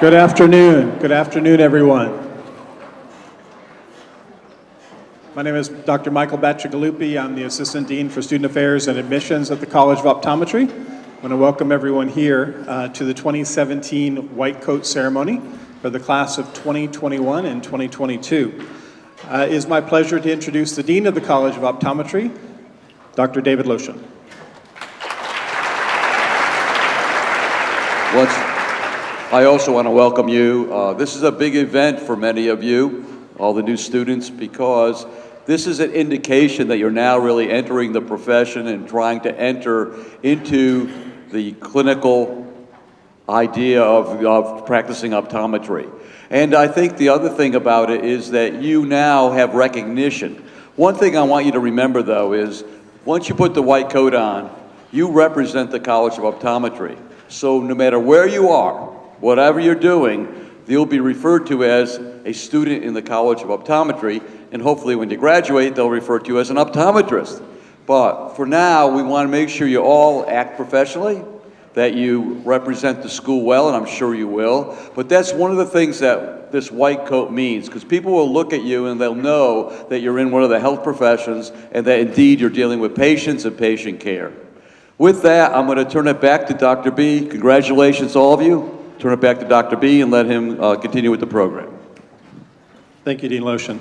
Good afternoon. Good afternoon, everyone. My name is Dr. Michael Bacigalupi. I'm the Assistant Dean for Student Affairs and Admissions at the College of Optometry. I want to welcome everyone here to the 2017 White Coat Ceremony for the class of 2021 and 2022. It is my pleasure to introduce the Dean of the College of Optometry, Dr. David Lotion. I also want to welcome you. This is a big event for many of you, all the new students, because this is an indication that you're now really entering the profession and trying to enter into the clinical idea of practicing optometry. And I think the other thing about it is that you now have recognition. One thing I want you to remember, though, is once you put the white coat on, you represent the College of Optometry. So no matter where you are, whatever you're doing, you'll be referred to as a student in the College of Optometry, and hopefully when you graduate, they'll refer to you as an optometrist. But for now, we want to make sure you all act professionally, that you represent the school well, and I'm sure you will. But that's one of the things that this white coat means, because people will look at you and they'll know that you're in one of the health professions and that indeed you're dealing with patients and patient care. With that, I'm going to turn it back to Dr. B. Congratulations, all of you. Turn it back to Dr. B and let him continue with the program. Thank you, Dean Lotion.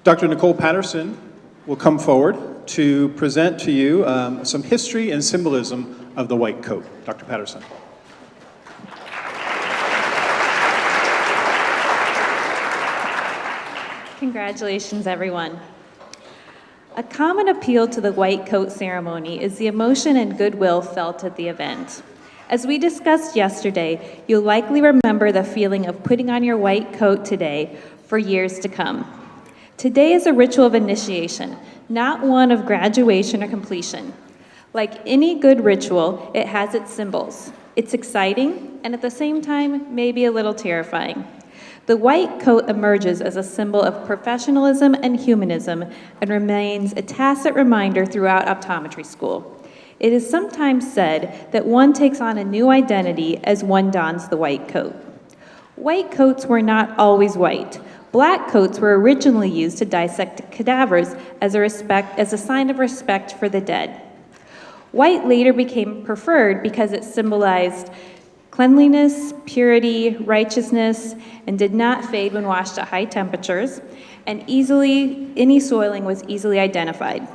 Dr. Nicole Patterson will come forward to present to you some history and symbolism of the white coat. Dr. Patterson. Congratulations, everyone. A common appeal to the white coat ceremony is the emotion and goodwill felt at the event. As we discussed yesterday, you'll likely remember the feeling of putting on your white coat today for years to come. Today is a ritual of initiation, not one of graduation or completion. Like any good ritual, it has its symbols. It's exciting, and at the same time, maybe a little terrifying. The white coat emerges as a symbol of professionalism and humanism and remains a tacit reminder throughout optometry school. It is sometimes said that one takes on a new identity as one dons the white coat. White coats were not always white. Black coats were originally used to dissect cadavers as a sign of respect for the dead. White later became preferred because it symbolized cleanliness, purity, righteousness, and did not fade when washed at high temperatures, and any soiling was easily identified.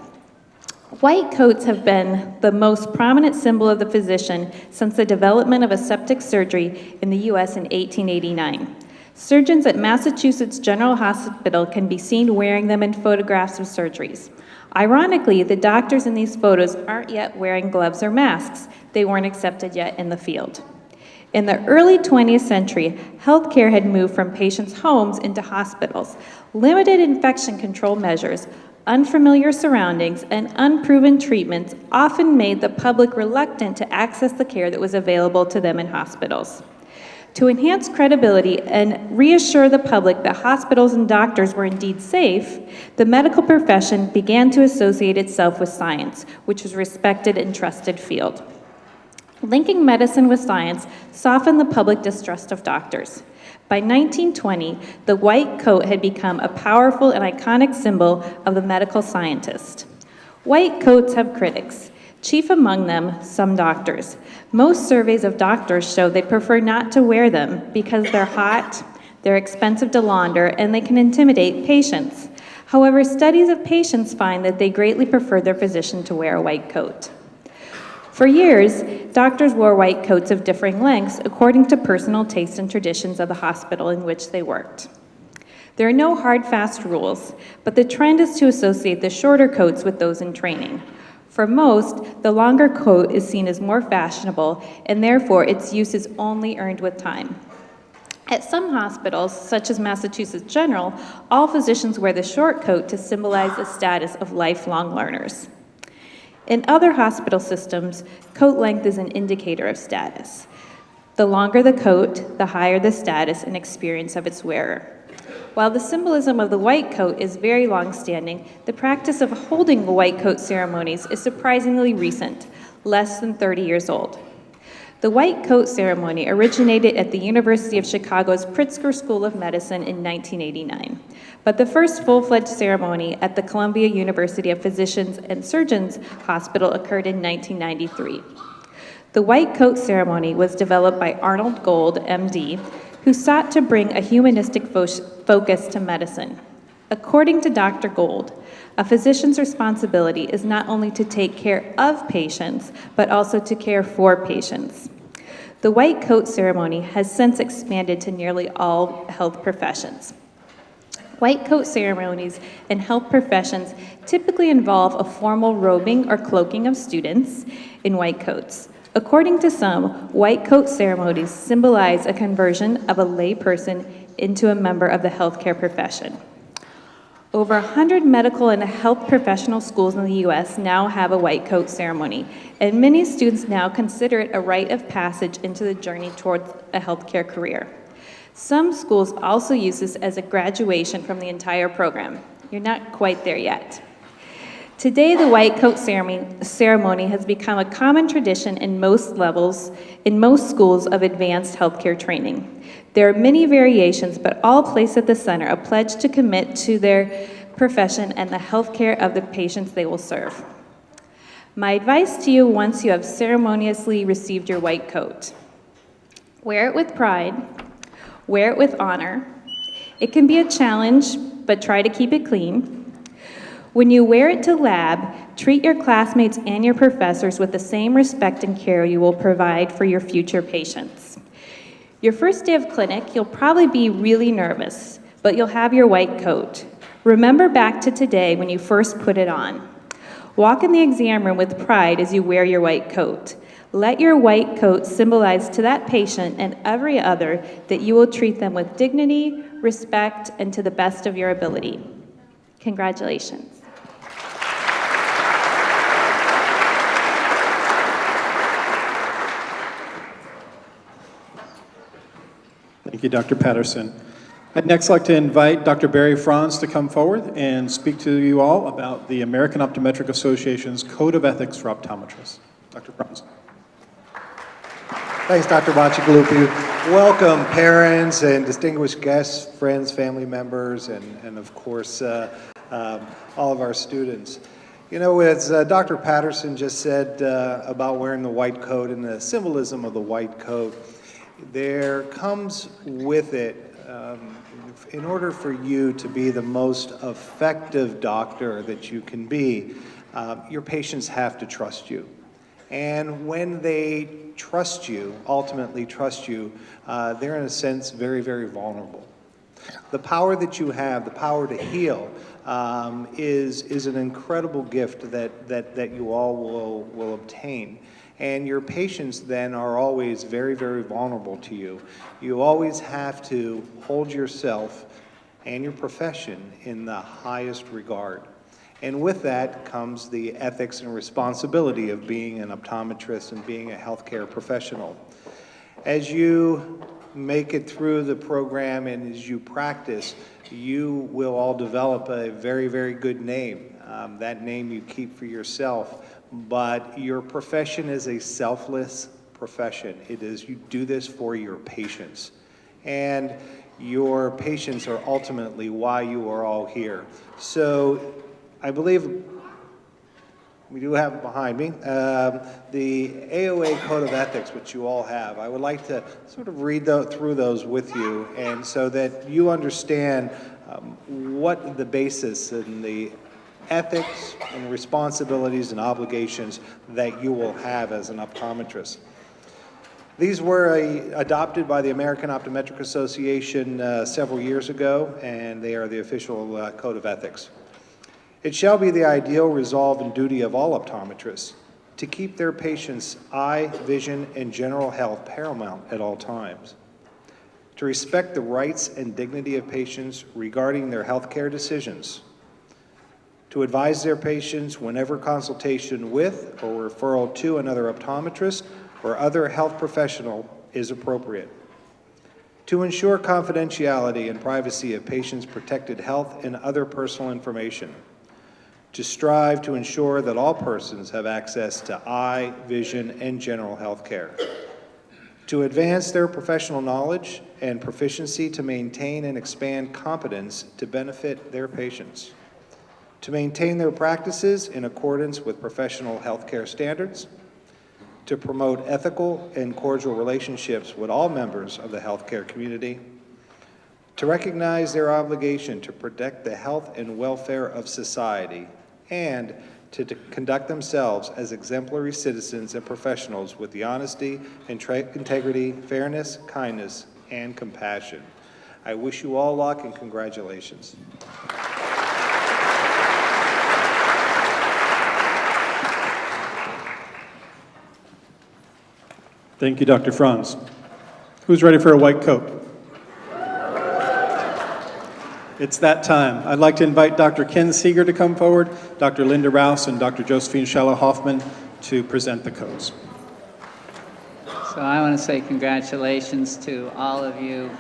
White coats have been the most prominent symbol of the physician since the development of aseptic surgery in the U.S. in 1889. Surgeons at Massachusetts General Hospital can be seen wearing them in photographs of surgeries. Ironically, the doctors in these photos aren't yet wearing gloves or masks. They weren't accepted yet in the field. In the early 20th century, healthcare had moved from patients' homes into hospitals. Limited infection control measures, unfamiliar surroundings, and unproven treatments often made the public reluctant to access the care that was available to them in hospitals. To enhance credibility and reassure the public that hospitals and doctors were indeed safe, the medical profession began to associate itself with science, which was a respected and trusted field. Linking medicine with science softened the public distrust of doctors. By 1920, the white coat had become a powerful and iconic symbol of the medical scientist. White coats have critics, chief among them some doctors. Most surveys of doctors show they prefer not to wear them because they're hot, they're expensive to launder, and they can intimidate patients. However, studies of patients find that they greatly prefer their physician to wear a white coat. For years, doctors wore white coats of differing lengths according to personal taste and traditions of the hospital in which they worked. There are no hard, fast rules, but the trend is to associate the shorter coats with those in training. For most, the longer coat is seen as more fashionable, and therefore its use is only earned with time. At some hospitals, such as Massachusetts General, all physicians wear the short coat to symbolize the status of lifelong learners. In other hospital systems, coat length is an indicator of status. The longer the coat, the higher the status and experience of its wearer. While the symbolism of the white coat is very long-standing, the practice of holding white coat ceremonies is surprisingly recent, less than 30 years old. The white coat ceremony originated at the University of Chicago's Pritzker School of Medicine in 1989, but the first full-fledged ceremony at the Columbia University of Physicians and Surgeons Hospital occurred in 1993. The white coat ceremony was developed by Arnold Gold, MD, who sought to bring a humanistic focus to medicine. According to Dr. Gold, a physician's responsibility is not only to take care of patients, but also to care for patients. The white coat ceremony has since expanded to nearly all health professions. White coat ceremonies in health professions typically involve a formal robing or cloaking of students in white coats. According to some, white coat ceremonies symbolize a conversion of a lay person into a member of the healthcare profession. Over 100 medical and health professional schools in the U.S. now have a white coat ceremony, and many students now consider it a rite of passage into the journey towards a healthcare career. Some schools also use this as a graduation from the entire program. You're not quite there yet. Today, the white coat ceremony has become a common tradition in most schools of advanced healthcare training. There are many variations, but all place at the center a pledge to commit to their profession and the healthcare of the patients they will serve. My advice to you once you have ceremoniously received your white coat: wear it with pride, wear it with honor. It can be a challenge, but try to keep it clean. When you wear it to lab, treat your classmates and your professors with the same respect and care you will provide for your future patients. Your first day of clinic, you'll probably be really nervous, but you'll have your white coat. Remember back to today when you first put it on. Walk in the exam room with pride as you wear your white coat. Let your white coat symbolize to that patient and every other that you will treat them with dignity, respect, and to the best of your ability. Congratulations. Thank you, Dr. Patterson. I'd next like to invite Dr. Barry Franz to come forward and speak to you all about the American Optometric Association's Code of Ethics for Optometrists. Dr. Franz. Thanks, Dr. Bacigalupi. Welcome, parents and distinguished guests, friends, family members, and of course, all of our students. You know, as Dr. Patterson just said about wearing the white coat and the symbolism of the white coat, there comes with it, in order for you to be the most effective doctor that you can be, your patients have to trust you. And when they trust you, ultimately trust you, they're in a sense very, very vulnerable. The power that you have, the power to heal, is an incredible gift that you all will obtain. And your patients then are always very, very vulnerable to you. You always have to hold yourself and your profession in the highest regard. And with that comes the ethics and responsibility of being an optometrist and being a healthcare professional. As you make it through the program and as you practice, you will all develop a very, very good name. That name you keep for yourself. But your profession is a selfless profession. It is, you do this for your patients. And your patients are ultimately why you are all here. So I believe we do have behind me the AOA Code of Ethics, which you all have. I would like to sort of read through those with you, and so that you understand what the basis and the ethics and responsibilities and obligations that you will have as an optometrist. These were adopted by the American Optometric Association several years ago, and they are the official code of ethics. It shall be the ideal resolve and duty of all optometrists to keep their patients' eye, vision, and general health paramount at all times, to respect the rights and dignity of patients regarding their healthcare decisions, to advise their patients whenever consultation with or referral to another optometrist or other health professional is appropriate, to ensure confidentiality and privacy of patients' protected health and other personal information, to strive to ensure that all persons have access to eye, vision, and general health care, to advance their professional knowledge and proficiency to maintain and expand competence to benefit their patients, to maintain their practices in accordance with professional healthcare standards, to promote ethical and cordial relationships with all members of the healthcare community, to recognize their obligation to protect the health and welfare of society, and to conduct themselves as exemplary citizens and professionals with the honesty, integrity, fairness, kindness, and compassion. I wish you all luck and congratulations. Thank you, Dr. Franz. Who's ready for a white coat? It's that time. I'd like to invite Dr. Ken Seeger to come forward, Dr. Linda Rouse, and Dr. Josephine Scheller-Hoffman to present the coats. So I want to say congratulations to all of you.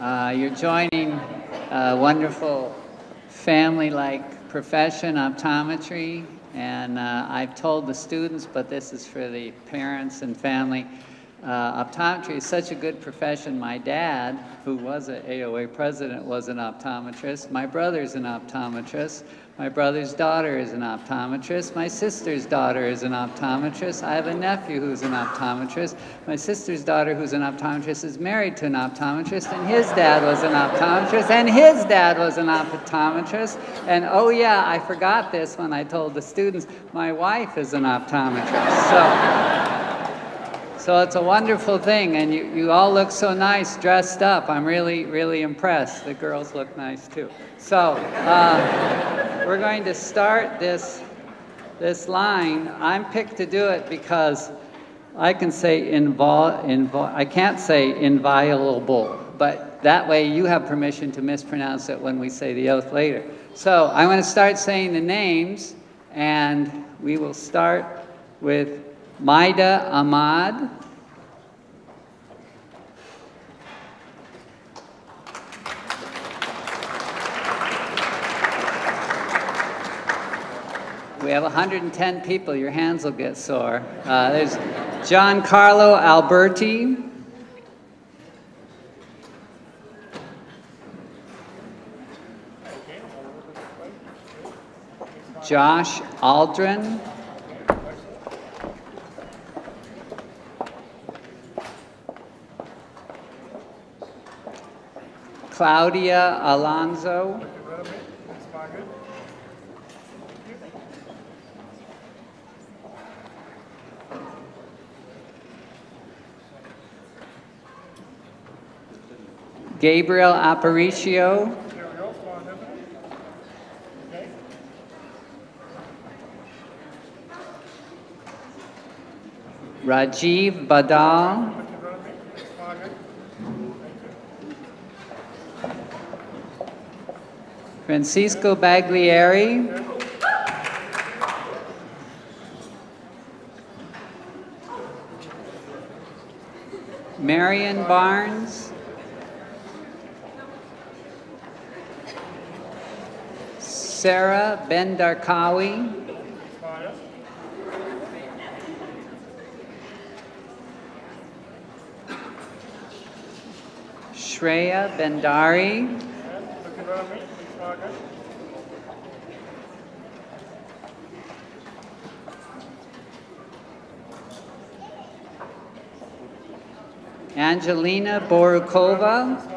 You're joining a wonderful family-like profession, optometry, and I've told the students, but this is for the parents and family. Optometry is such a good profession. My dad, who was an AOA president, was an optometrist. My brother's an optometrist. My brother's daughter is an optometrist. My sister's daughter is an optometrist. I have a nephew who's an optometrist. My sister's daughter, who's an optometrist, is married to an optometrist, and his dad was an optometrist, and his dad was an optometrist. And oh yeah, I forgot this when I told the students, my wife is an optometrist. So it's a wonderful thing, and you all look so nice dressed up. I'm really, really impressed. The girls look nice too. So we're going to start this line. I'm picked to do it because I can say I can't say inviolable, but that way you have permission to mispronounce it when we say the oath later. So I'm going to start saying the names, and we will start with Maida Ahmad, we have 110 people, your hands will get sore. There's Giancarlo Alberti, Josh Aldrin, Claudia Alonso, Gabriel Aparicio, Rajiv Badal, Francisco Baglieri, Marion Barnes, Sarah Bendarkawi, Shreya Bendari, Angelina Borukova,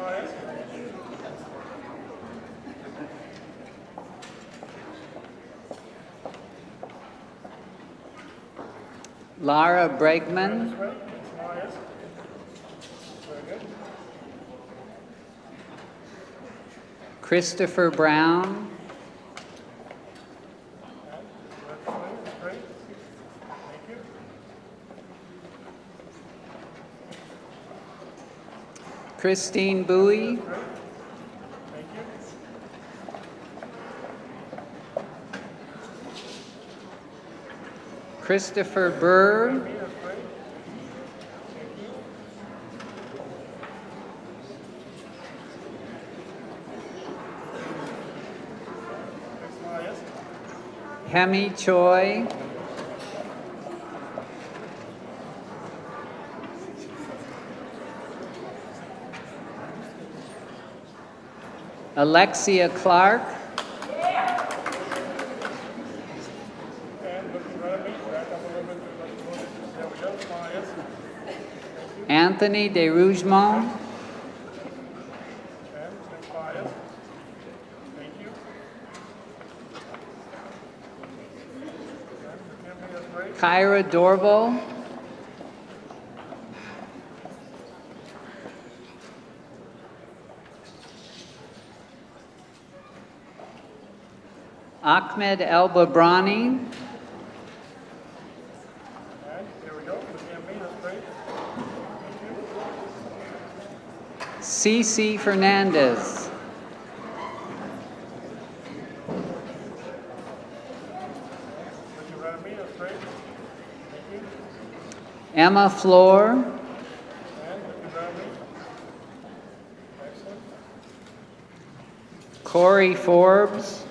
Lara Bregman, Christopher Brown, Christine Bowie, Christopher Burr, Hemi Choi, Alexia Clark. Anthony de Rougemont. Kyra Dorval. Ahmed El Babrani. Cece Fernandez. Emma Floor. Corey Forbes.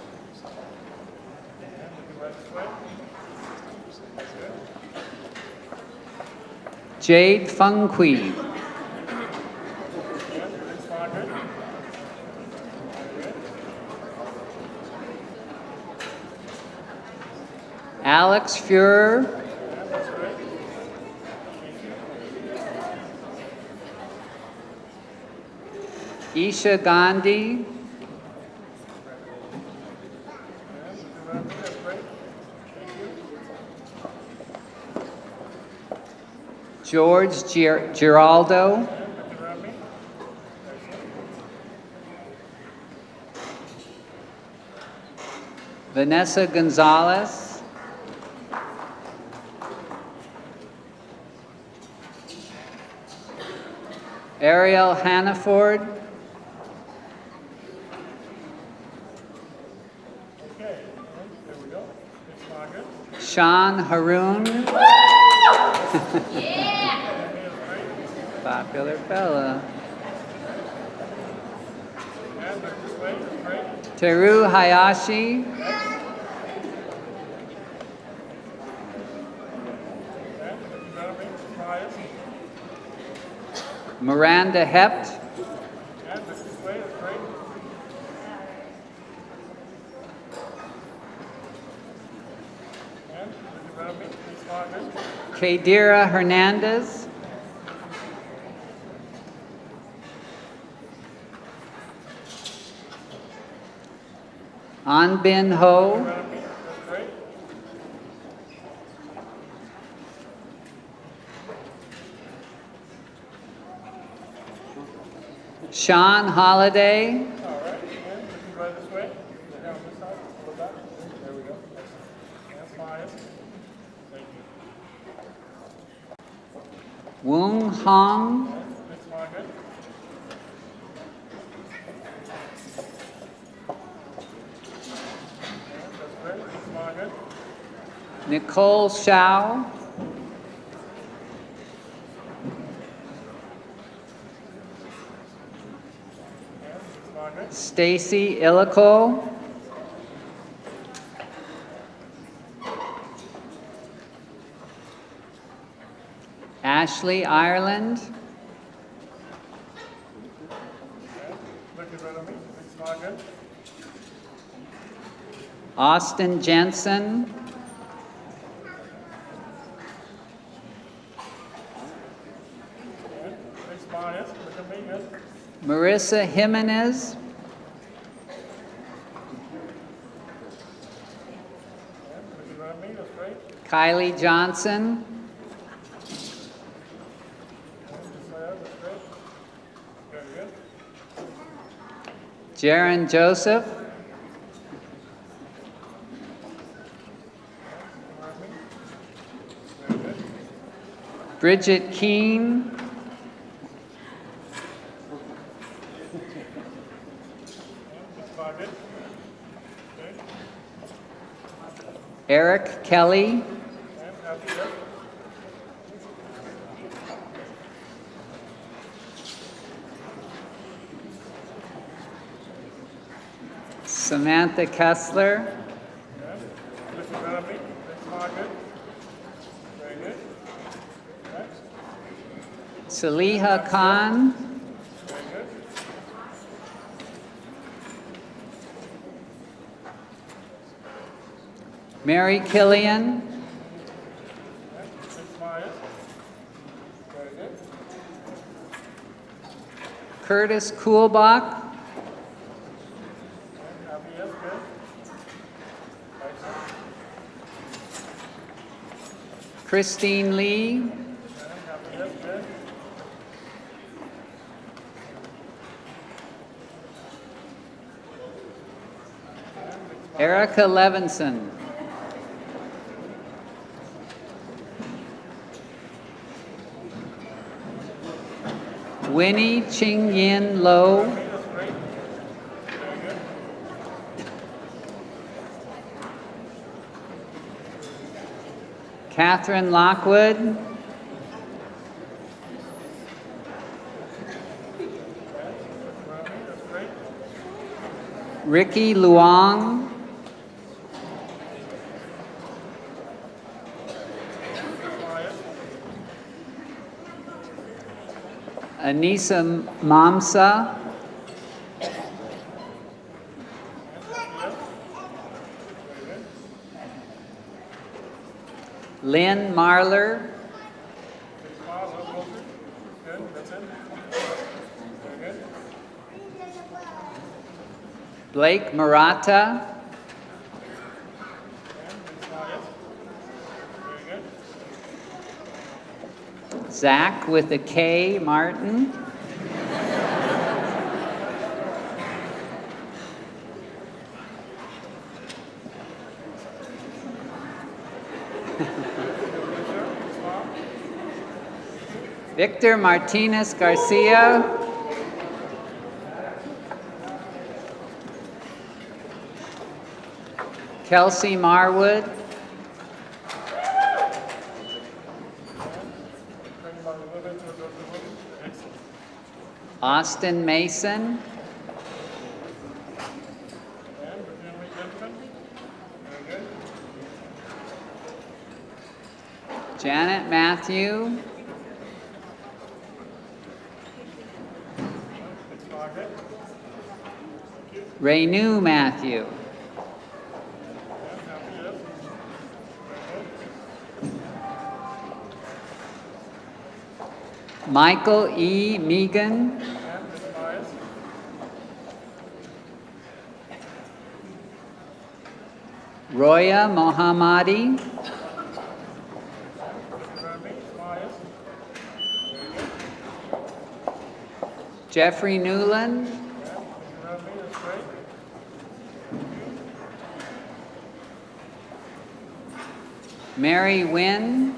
Jade Fungqui. Alex Fuhrer. Isha Gandhi. George Giraldo. Vanessa Gonzalez. Ariel Hannaford. Sean Haroon. Popular fella. Teru Hayashi. Miranda Hept. Kadira Hernandez. Anbin Ho. Sean Holiday. Woong Hong. Nicole Shao. Stacy Illico. Ashley Ireland. Austin Jensen. Marissa Jimenez. Kylie Johnson. Jaron Joseph. Bridget Keene. Eric Kelly. Samantha Kessler. Saliha Khan. Mary Killian. Curtis Kuhlbach. Christine Lee. Erica Levinson. Winnie Ching Yin Lo. Catherine Lockwood. Ricky Luong. Anissa Mamsa. Lynn Marler. Blake Murata. Zach with a K, Martin. Victor Martinez Garcia. Kelsey Marwood. Austin Mason. Janet Matthew. Renu Matthew. Michael E. Megan. Roya Mohammadi. Jeffrey Newland. Mary Wynn.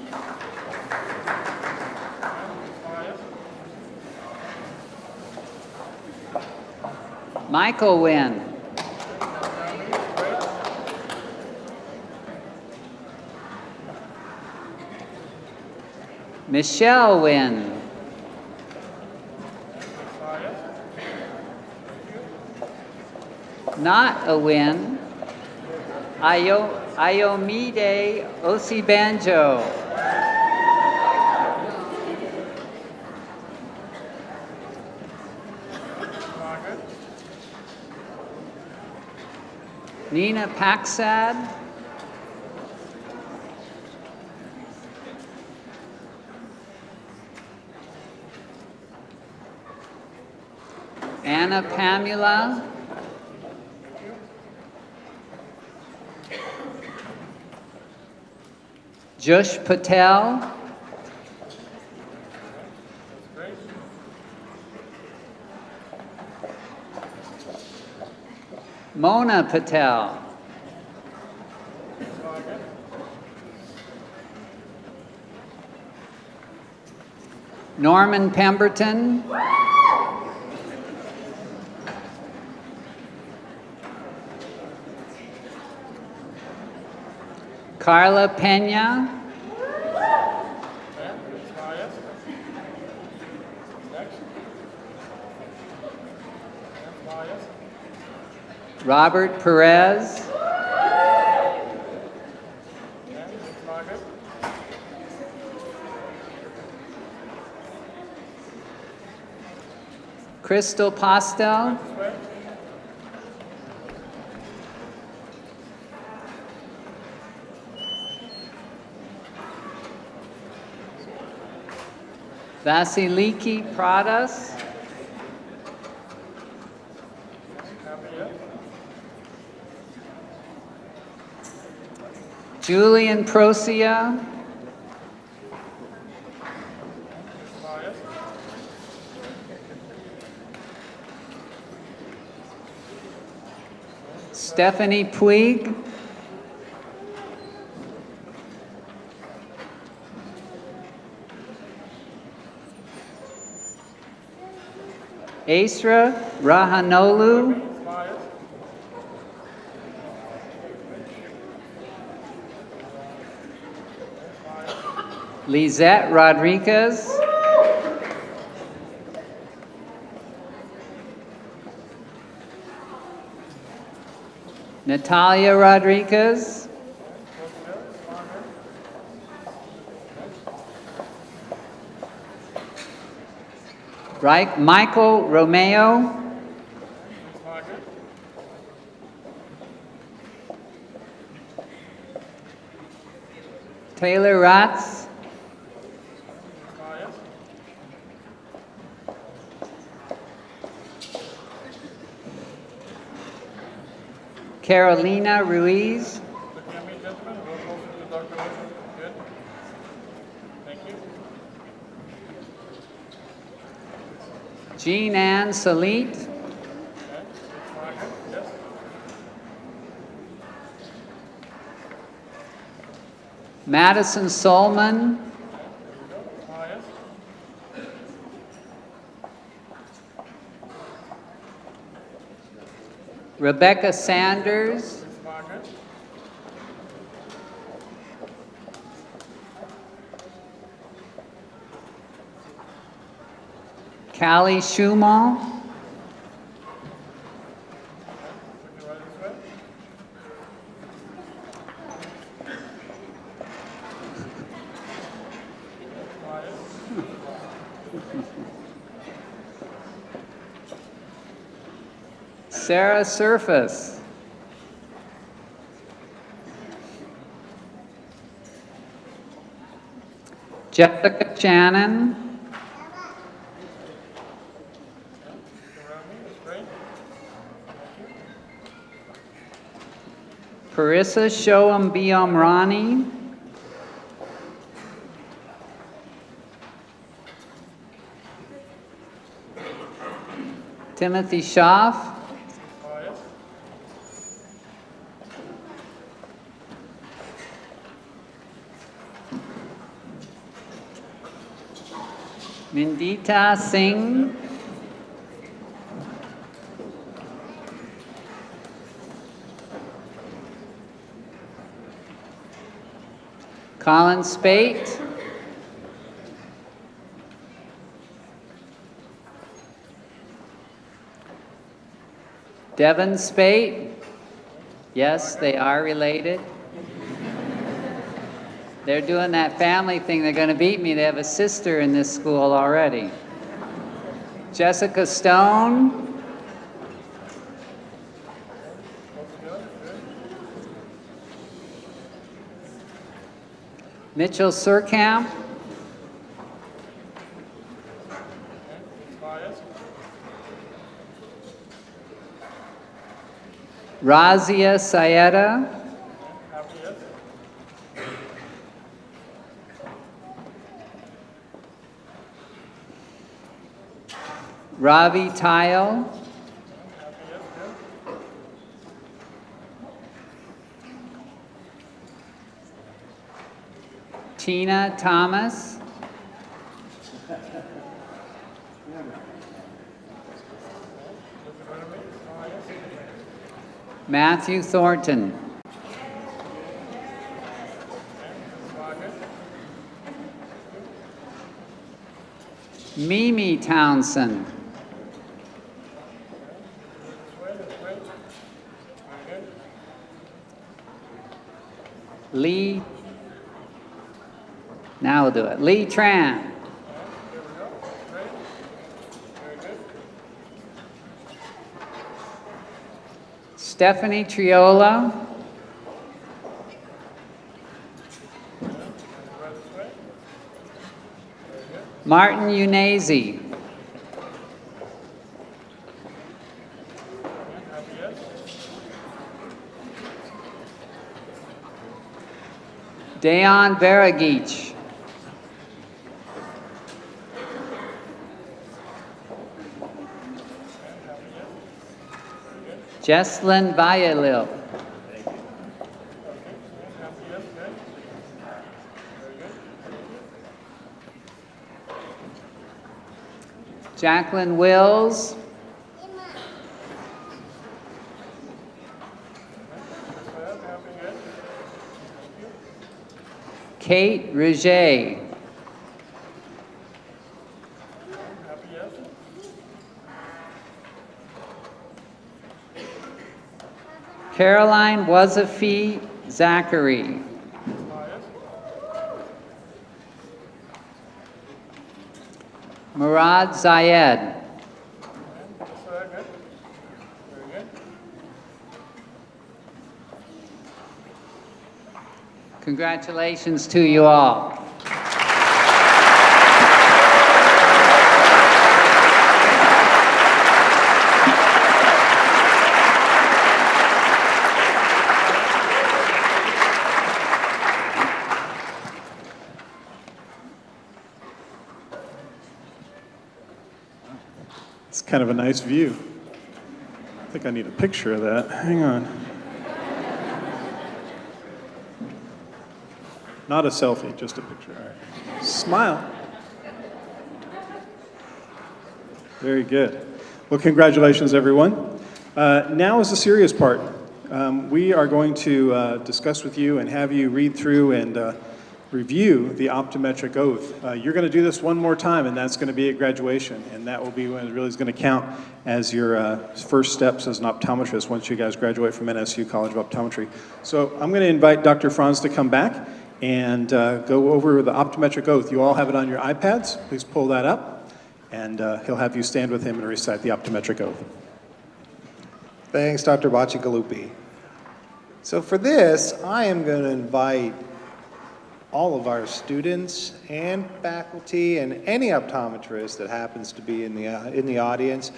Michael Wynn. Michelle Wynn. Not a win. Ayomide Osibanjo. Nina Paxad. Anna Pamela. Jush Patel. Mona Patel. Norman Pemberton. Carla Pena. Robert Perez. Crystal Postel. Vasiliki Pradas. Julian Procia. Stephanie Puig. Asra Rahanolu. Lizette Rodriguez. Natalia Rodriguez. Right, Michael Romeo. Taylor Ratz. Carolina Ruiz. Jean Ann Salit. Madison Solman. Rebecca Sanders. Callie Schumal. Sarah Surface. Jessica Shannon. Carissa Shoam Biamrani. Timothy Schaff. Mindita Singh. Colin Spate. Devin Spate. Yes, they are related. They're doing that family thing. They're going to beat me. They have a sister in this school already. Jessica Stone. Mitchell Surkamp. Razia Sayeda. Ravi Tile. Tina Thomas. Matthew Thornton. Mimi Townsend. Lee. Now we'll do it. Lee Tran. Stephanie Triola. Martin Unazi. Dejan Veragic. Jesslyn Vallelil. Jacqueline Wills. Kate Rouget. Caroline Wazafi Zachary. Murad Zayed. Congratulations to you all. It's kind of a nice view. I think I need a picture of that. Hang on. Not a selfie, just a picture. All right. Smile. Very good. Well, congratulations, everyone. Now is the serious part. We are going to discuss with you and have you read through and review the optometric oath. You're going to do this one more time, and that's going to be at graduation, and that will be when it really is going to count as your first steps as an optometrist once you guys graduate from NSU College of Optometry. So I'm going to invite Dr. Franz to come back and go over the optometric oath. You all have it on your iPads. Please pull that up, and he'll have you stand with him and recite the optometric oath. Thanks, Dr. Bacigalupi. So for this, I am going to invite all of our students and faculty and any optometrist that happens to be in the audience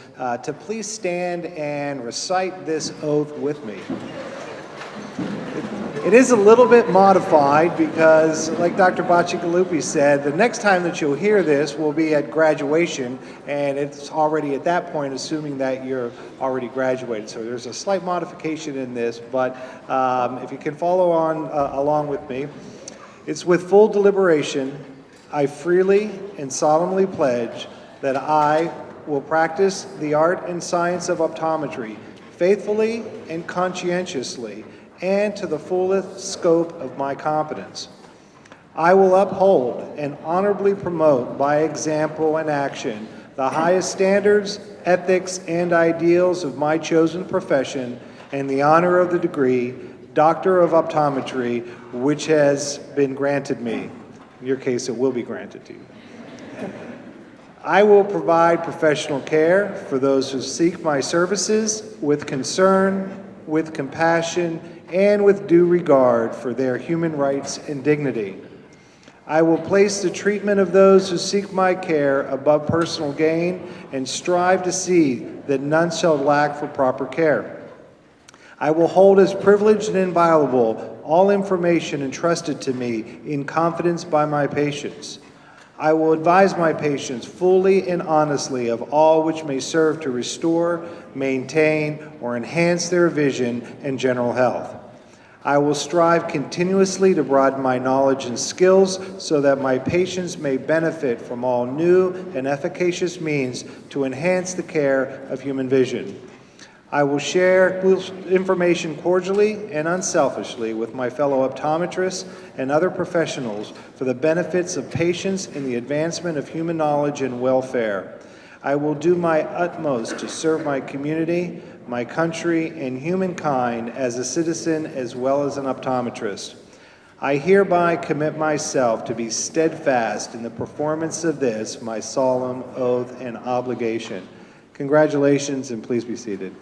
to please stand and recite this oath with me. It is a little bit modified because, like Dr. Bacigalupi said, the next time that you'll hear this will be at graduation, and it's already at that point assuming that you're already graduated. So there's a slight modification in this, but if you can follow on along with me. It's with full deliberation, I freely and solemnly pledge that I will practice the art and science of optometry faithfully and conscientiously and to the fullest scope of my competence. I will uphold and honorably promote by example and action the highest standards, ethics, and ideals of my chosen profession and the honor of the degree Doctor of Optometry, which has been granted me. In your case, it will be granted to you. I will provide professional care for those who seek my services with concern, with compassion, and with due regard for their human rights and dignity. I will place the treatment of those who seek my care above personal gain and strive to see that none shall lack for proper care. I will hold as privileged and inviolable all information entrusted to me in confidence by my patients. I will advise my patients fully and honestly of all which may serve to restore, maintain, or enhance their vision and general health. I will strive continuously to broaden my knowledge and skills so that my patients may benefit from all new and efficacious means to enhance the care of human vision. I will share information cordially and unselfishly with my fellow optometrists and other professionals for the benefits of patients and the advancement of human knowledge and welfare. I will do my utmost to serve my community, my country, and humankind as a citizen as well as an optometrist. I hereby commit myself to be steadfast in the performance of this, my solemn oath and obligation. Congratulations, and please be seated.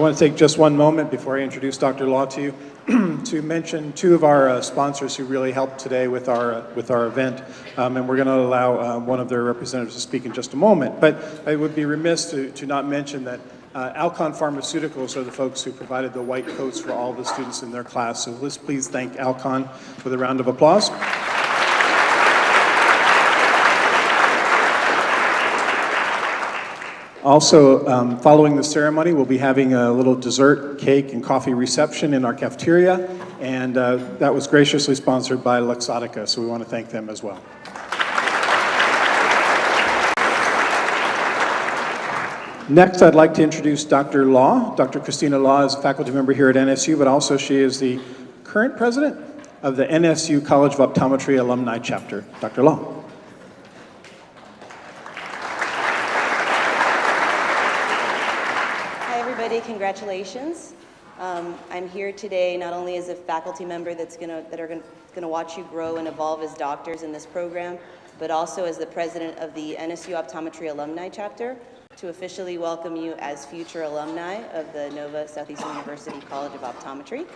want to take just one moment before I introduce Dr. Law to you to mention two of our sponsors who really helped today with our event, and we're going to allow one of their representatives to speak in just a moment. But I would be remiss to not mention that Alcon Pharmaceuticals are the folks who provided the white coats for all the students in their class. So let's please thank Alcon with a round of applause. Also, following the ceremony, we'll be having a little dessert, cake, and coffee reception in our cafeteria, and that was graciously sponsored by Luxottica, so we want to thank them as well. Next, I'd like to introduce Dr. Law. Dr. Christina Law is a faculty member here at NSU, but also she is the current president of the NSU College of Optometry Alumni Chapter. Dr. Law. Congratulations. I'm here today not only as a faculty member that are going to watch you grow and evolve as doctors in this program, but also as the president of the NSU Optometry Alumni Chapter to officially welcome you as future alumni of the Nova Southeastern University College of Optometry.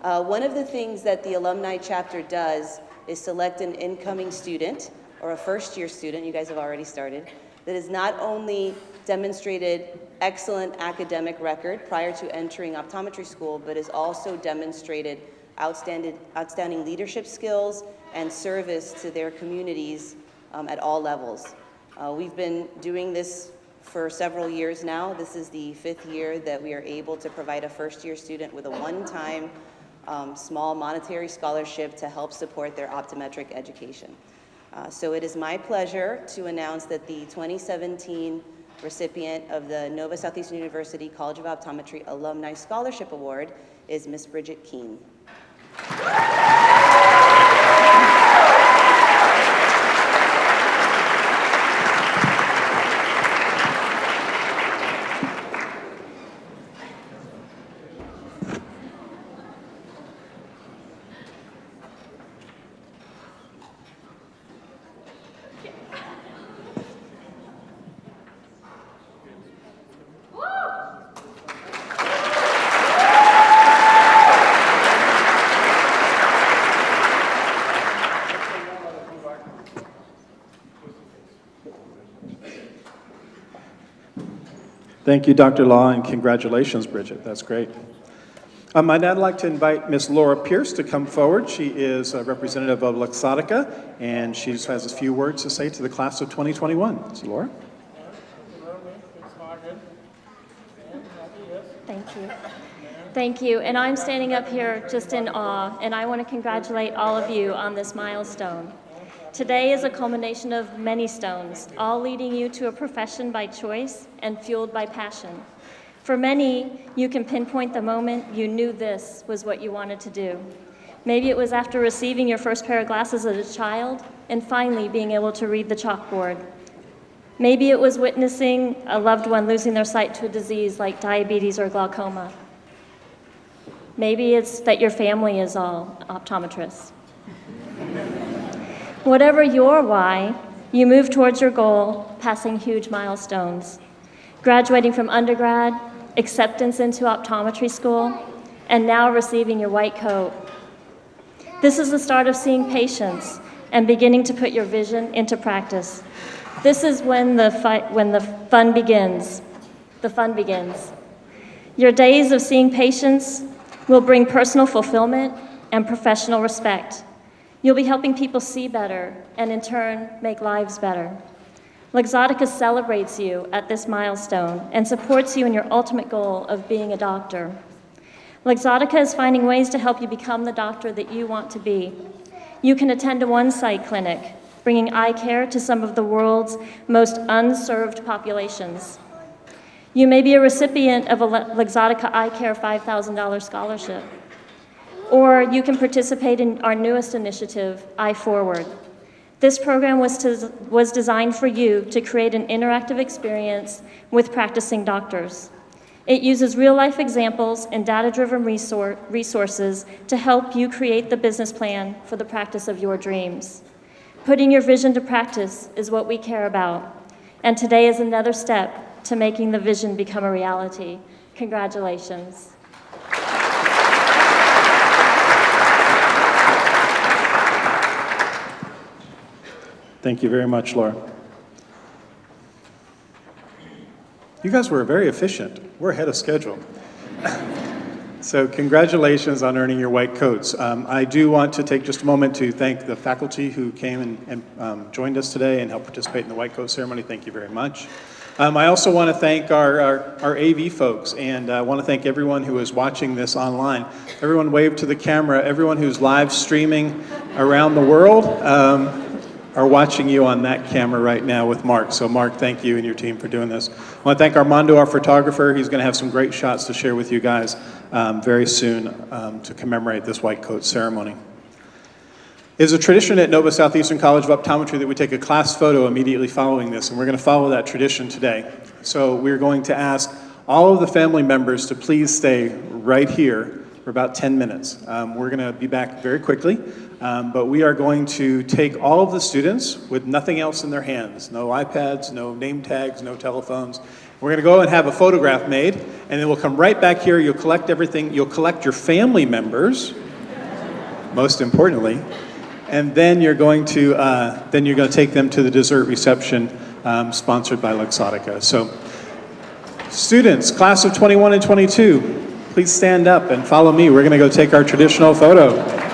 One of the things that the alumni chapter does is select an incoming student or a first-year student, you guys have already started, that has not only demonstrated excellent academic record prior to entering optometry school, but has also demonstrated outstanding leadership skills and service to their communities at all levels. We've been doing this for several years now. This is the 5th year that we are able to provide a first-year student with a one-time small monetary scholarship to help support their optometric education. So it is my pleasure to announce that the 2017 recipient of the Nova Southeastern University College of Optometry Alumni Scholarship Award is Miss Bridget Keene. Thank you, Dr. Law, and congratulations, Bridget. That's great. I'd now like to invite Ms. Laura Pierce to come forward. She is a representative of Luxottica, and she just has a few words to say to the class of 2021. So, Laura? Thank you. Thank you. And I'm standing up here just in awe, and I want to congratulate all of you on this milestone. Today is a culmination of many stones, all leading you to a profession by choice and fueled by passion. For many, you can pinpoint the moment you knew this was what you wanted to do. Maybe it was after receiving your first pair of glasses as a child and finally being able to read the chalkboard. Maybe it was witnessing a loved one losing their sight to a disease like diabetes or glaucoma. Maybe it's that your family is all optometrists. Whatever your why, you move towards your goal, passing huge milestones. Graduating from undergrad, acceptance into optometry school, and now receiving your white coat. This is the start of seeing patients and beginning to put your vision into practice. This is when the fun begins. The fun begins. Your days of seeing patients will bring personal fulfillment and professional respect. You'll be helping people see better and in turn make lives better. Luxottica celebrates you at this milestone and supports you in your ultimate goal of being a doctor. Luxottica is finding ways to help you become the doctor that you want to be. You can attend a one-site clinic, bringing eye care to some of the world's most unserved populations. You may be a recipient of a Luxottica Eye Care $5,000 scholarship. Or you can participate in our newest initiative, Eye Forward. This program was designed for you to create an interactive experience with practicing doctors. It uses real-life examples and data-driven resources to help you create the business plan for the practice of your dreams. Putting your vision to practice is what we care about, and today is another step to making the vision become a reality. Congratulations. Thank you very much, Laura. You guys were very efficient. We're ahead of schedule. So congratulations on earning your white coats. I do want to take just a moment to thank the faculty who came and joined us today and helped participate in the white coat ceremony. Thank you very much. I also want to thank our AV folks, and I want to thank everyone who is watching this online. Everyone wave to the camera. Everyone who's live streaming around the world are watching you on that camera right now with Mark. So Mark, thank you and your team for doing this. I want to thank Armando, our photographer. He's going to have some great shots to share with you guys very soon to commemorate this white coat ceremony. It is a tradition at Nova Southeastern College of Optometry that we take a class photo immediately following this, and we're going to follow that tradition today. So we're going to ask all of the family members to please stay right here for about 10 minutes. We're going to be back very quickly, but we are going to take all of the students with nothing else in their hands, no iPads, no name tags, no telephones. We're going to go and have a photograph made, and then we'll come right back here. You'll collect everything. You'll collect your family members, most importantly, and then you're going to take them to the dessert reception sponsored by Luxottica. So, students, class of 21 and 22, please stand up and follow me. We're going to go take our traditional photo.